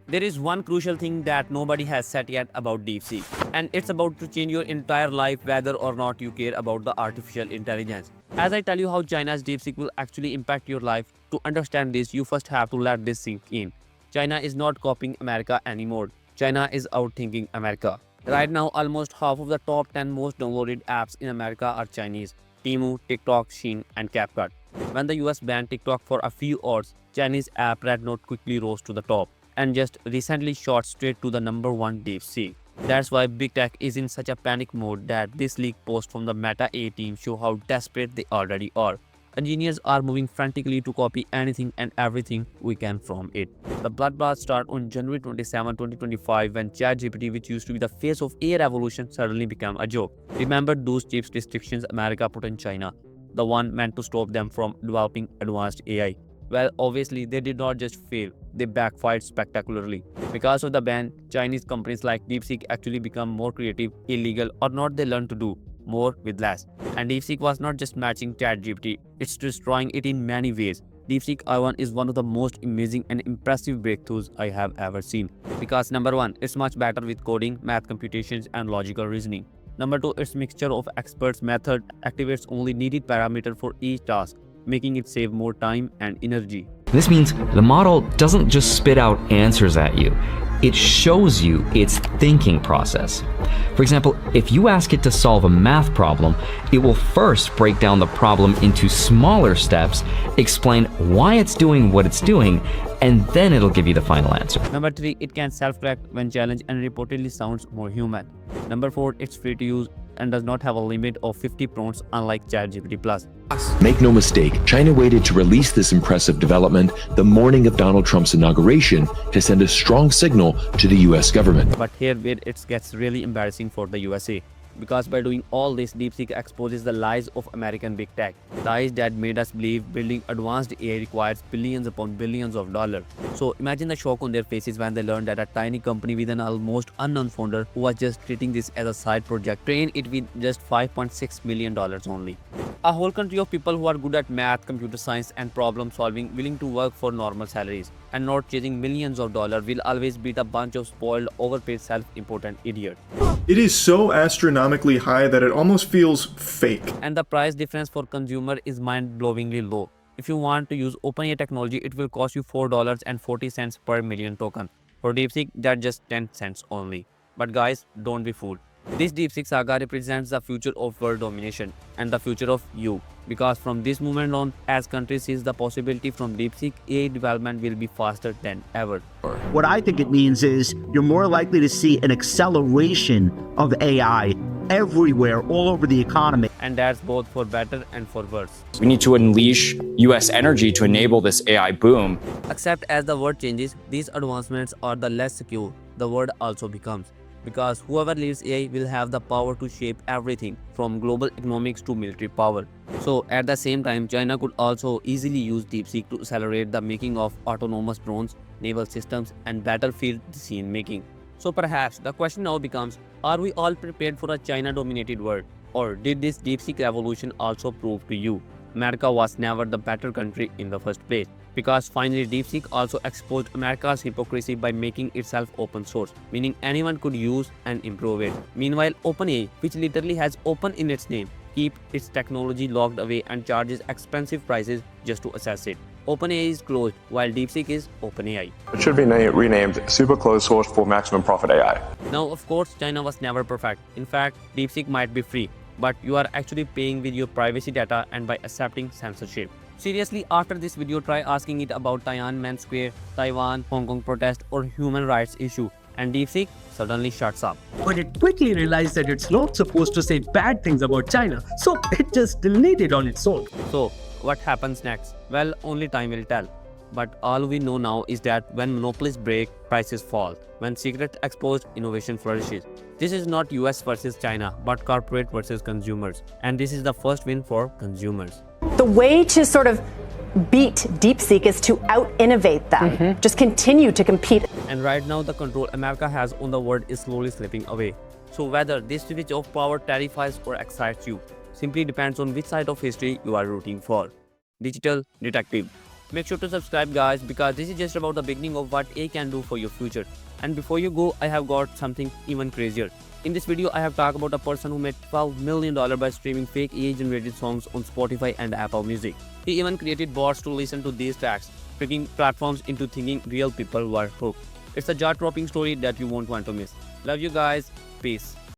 There is one crucial thing that nobody has said yet about DeepSeek, and it's about to change your entire life whether or not you care about the artificial intelligence. As I tell you how China's DeepSeek will actually impact your life, to understand this, you first have to let this sink in. China is not copying America anymore. China is outthinking America. Right now, almost half of the top 10 most downloaded apps in America are Chinese: Temu, TikTok, Shein, and CapCut. When the US banned TikTok for a few hours, Chinese app Red Note quickly rose to the top and just recently shot straight to the number one DeepSeek. That's why Big Tech is in such a panic mode that this leak post from the Meta A team show how desperate they already are. Engineers are moving frantically to copy anything and everything we can from it. The bloodbath started on January 27, 2025 when ChatGPT, which used to be the face of AI revolution, suddenly became a joke. Remember those chips restrictions America put on China, the one meant to stop them from developing advanced AI? Well, obviously, they did not just fail, they backfired spectacularly. Because of the ban, Chinese companies like DeepSeek actually become more creative, illegal, or not they learn to do more with less. And DeepSeek was not just matching ChatGPT, it's destroying it in many ways. DeepSeek AI is one of the most amazing and impressive breakthroughs I have ever seen. Because number one, it's much better with coding, math computations, and logical reasoning. Number two, its mixture of experts method activates only needed parameter for each task, making it save more time and energy. This means the model doesn't just spit out answers at you, it shows you its thinking process. For example, if you ask it to solve a math problem, it will first break down the problem into smaller steps, explain why it's doing what it's doing, and then it'll give you the final answer. Number three, it can self-correct when challenged and reportedly sounds more human. Number four, it's free to use and does not have a limit of 50 prompts unlike ChatGPT Plus. Make no mistake, China waited to release this impressive development the morning of Donald Trump's inauguration to send a strong signal to the US government. But here where it gets really embarrassing for the USA. Because by doing all this, DeepSeek exposes the lies of American big tech. Lies that made us believe building advanced AI requires billions upon billions of dollars. So imagine the shock on their faces when they learned that a tiny company with an almost unknown founder who was just treating this as a side project trained it with just $5.6 million only. A whole country of people who are good at math, computer science, and problem solving, willing to work for normal salaries and not chasing millions of dollars, will always beat a bunch of spoiled, overpaid, self-important idiots. It is so astronomically high that it almost feels fake. And the price difference for consumer is mind-blowingly low. If you want to use OpenAI technology, it will cost you $4.40 per million token. For DeepSeek, that's just 10 cents only. But guys, don't be fooled. This DeepSeek saga represents the future of world domination and the future of you. Because from this moment on, as countries sees the possibility from DeepSeek, AI development will be faster than ever. What I think it means is you're more likely to see an acceleration of AI everywhere, all over the economy. And that's both for better and for worse. We need to unleash US energy to enable this AI boom. Except as the world changes, these advancements are the less secure the world also becomes. Because whoever leads AI will have the power to shape everything from global economics to military power. So at the same time, China could also easily use DeepSeek to accelerate the making of autonomous drones, naval systems, and battlefield decision making. So perhaps the question now becomes, are we all prepared for a China-dominated world? Or did this DeepSeek revolution also prove to you America was never the better country in the first place? Because finally DeepSeek also exposed America's hypocrisy by making itself open source, meaning anyone could use and improve it. Meanwhile, OpenAI, which literally has open in its name, keeps its technology locked away and charges expensive prices just to access it. OpenAI is closed, while DeepSeek is OpenAI. It should be renamed Super Closed Source for Maximum Profit AI. Now, of course, China was never perfect. In fact, DeepSeek might be free, but you are actually paying with your privacy data and by accepting censorship. Seriously, after this video, try asking it about Tiananmen Square, Taiwan, Hong Kong protest, or human rights issue, and DeepSeek suddenly shuts up. But it quickly realized that it's not supposed to say bad things about China, so it just deleted on its own. So, what happens next? Well, only time will tell. But all we know now is that when monopolies break, prices fall. When secrets exposed, innovation flourishes. This is not US versus China, but corporate versus consumers. And this is the first win for consumers. The way to sort of beat DeepSeek is to out-innovate them. Just continue to compete. And right now, the control America has on the world is slowly slipping away. So whether this switch of power terrifies or excites you simply depends on which side of history you are rooting for. Digital Detective. Make sure to subscribe guys, because this is just about the beginning of what AI can do for your future. And before you go, I have got something even crazier. In this video, I have talked about a person who made $12 million by streaming fake AI-generated songs on Spotify and Apple Music. He even created bots to listen to these tracks, tricking platforms into thinking real people were hooked. It's a jaw-dropping story that you won't want to miss. Love you guys. Peace.